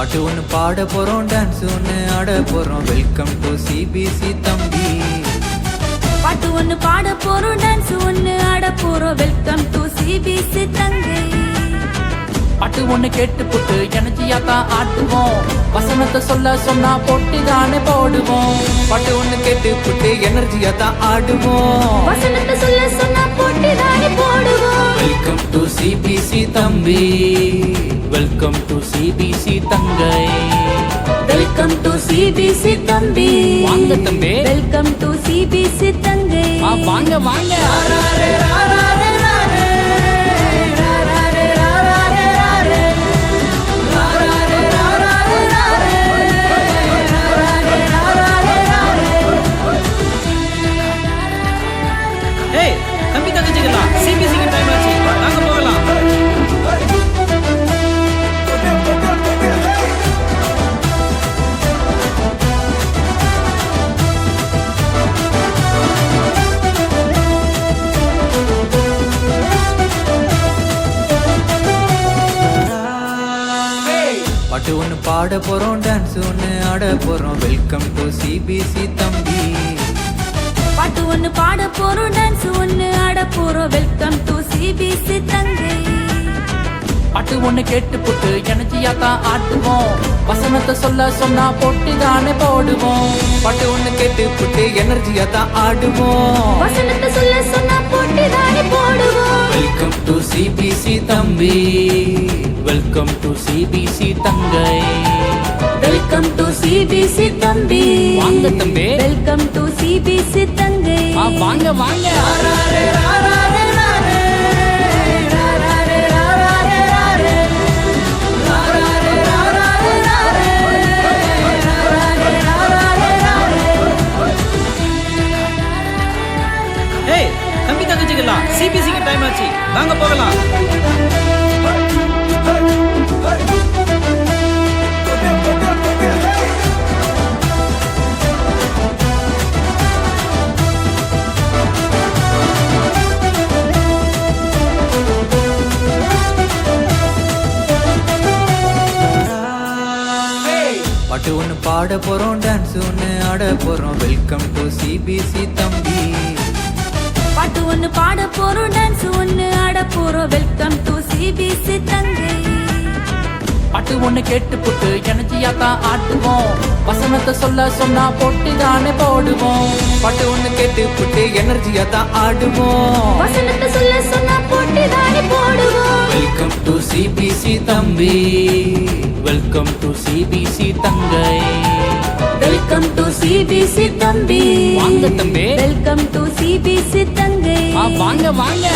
பாட்டு ஒன்று பாட போறோம், டான்ஸ் ஒன்று ஆட போறோம். வெல்கம் டு சிபிசி தம்பி. பாட்டு ஒன்று பாட போறோம், டான்ஸ் ஒன்று ஆட போறோம். வெல்கம் டு சிபிசி தங்கை. பாட்டு ஒண்ணு கேட்டு போட்டு எனர்ஜியா தான் ஆட்டுவோம். வசனத்தை சொல்ல சொன்னா போட்டி தானே போடுவோம். பாட்டு ஒன்று கேட்டு புட்டு எனர்ஜியா தான் ஆடுவோம். வசனத்தை சொல்ல சொன்னா போட்டி தானே போடுவோம். வெல்கம் டு சிபிசி தம்பி. வெல்கம் டு சிபிசி தங்கை. வெல்கம் டு சிபிசி தம்பி. வாங்க தம்பி. வெல்கம் டு சிபிசி தங்கை. வாங்க வாங்க. தம்பி தங்கச்சிக்கலாம் சிபிசிக்கு டைம் ஆச்சு, நாங்க போகலாம். பாட்டு ஒன்று பாட போறோம், டான்ஸ் ஒன்று ஆட போறோம். வெல்கம் டு சிபிசி தம்பி. பாட்டு ஒன்று பாட போறோம், டான்ஸ் ஒன்று ஆட போறோம். வெல்கம் டு சிபிசி தங்கை. பாட்டு ஒண்ணு கேட்டு போட்டு எனர்ஜியா தான் ஆட்டுவோம். வசனத்தை சொல்ல சொன்னா போட்டி தானே போடுவோம். பாட்டு ஒன்று கேட்டு புட்டு எனர்ஜியா தான் ஆடுவோம். வசனத்தை சொல்ல சொன்னா போட்டி தானே போடுவோம். வெல்கம் டு சிபிசி தம்பி. வெல்கம் டு சிபிசி தங்கை. வெல்கம் டு சிபிசி தம்பி. வாங்க தம்பி. வெல்கம் டு சிபிசி தங்கை. வாங்க வாங்க. தம்பி தங்கச்சிக்கலாம் சிபிசிக்கு டைம் ஆச்சு, நாங்க போகலாம். பாட்டு ஒன்று பாட போறோம், டான்ஸ் ஒன்று ஆட போறோம். வெல்கம் டு சிபிசி தம்பி. பாட்டு ஒன்று பாட போறோம், டான்ஸ் ஒன்று ஆட போறோம். வெல்கம் டு சிபிசி தங்கை. பாட்டு ஒண்ணு கேட்டு போட்டு எனர்ஜியா தான் ஆட்டுவோம். வசனத்தை சொல்ல சொன்னா போட்டி தானே போடுவோம். பாட்டு ஒன்று கேட்டு புட்டு எனர்ஜியா தான் ஆடுவோம். வசனத்தை சொல்ல சொன்னா போட்டி தானே போடுவோம். வெல்கம் டு சிபிசி தம்பி. வெல்கம் டு சிபிசி தங்கை. வெல்கம் டு சிபிசி தம்பி. வாங்க தம்பி. வெல்கம் டு சிபிசி தங்கை. வாங்க வாங்க.